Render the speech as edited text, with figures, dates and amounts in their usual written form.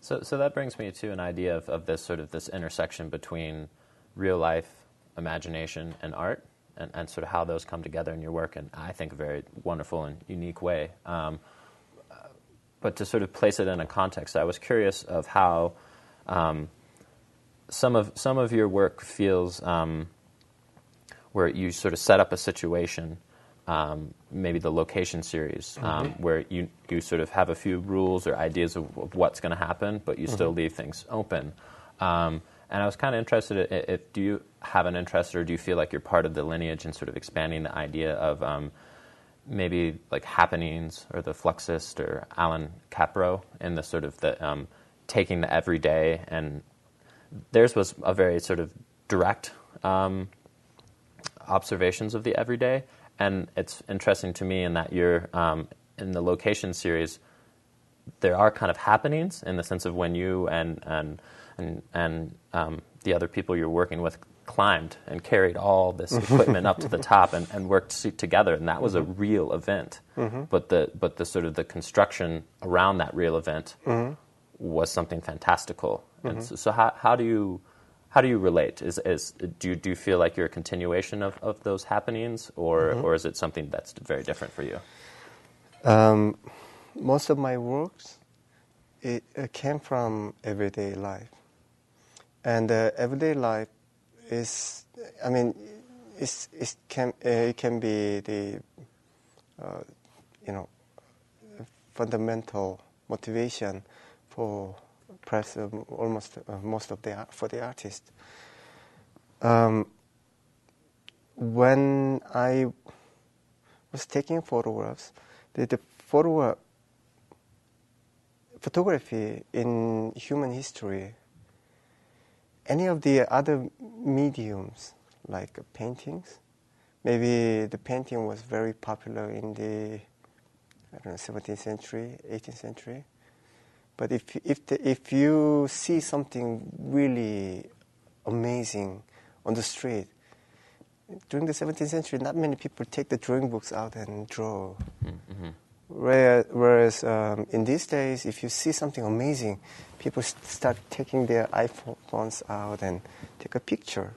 So that brings me to an idea of this sort of this intersection between real life, imagination, and art, and sort of how those come together in your work, in I think a very wonderful and unique way. But to sort of place it in a context, I was curious of how some of your work feels where you sort of set up a situation. Maybe the location series, where you sort of have a few rules or ideas of what's going to happen, but you still leave things open. And I was kind of interested, if do you have an interest, or do you feel like you're part of the lineage in sort of expanding the idea of maybe like happenings, or the Fluxist, or Alan Capro, in the sort of the taking the everyday, and theirs was a very sort of direct observations of the everyday. And it's interesting to me in that you're, in the location series, there are kind of happenings in the sense of when you and the other people you're working with climbed and carried all this equipment up to the top and worked together, and that was a real event. But the sort of the construction around that real event was something fantastical. And so how do you relate? Do you feel like you're a continuation of those happenings, or is it something that's very different for you? Most of my works, it came from everyday life. And everyday life is, I mean, it can be the, fundamental motivation for perhaps almost most of for the artist. When I was taking photographs, the photography in human history, any of the other mediums like paintings, maybe the painting was very popular in the 17th century, 18th century. But if you see something really amazing on the street, during the 17th century, not many people take the drawing books out and draw. Whereas in these days, if you see something amazing, people start taking their iPhones out and take a picture.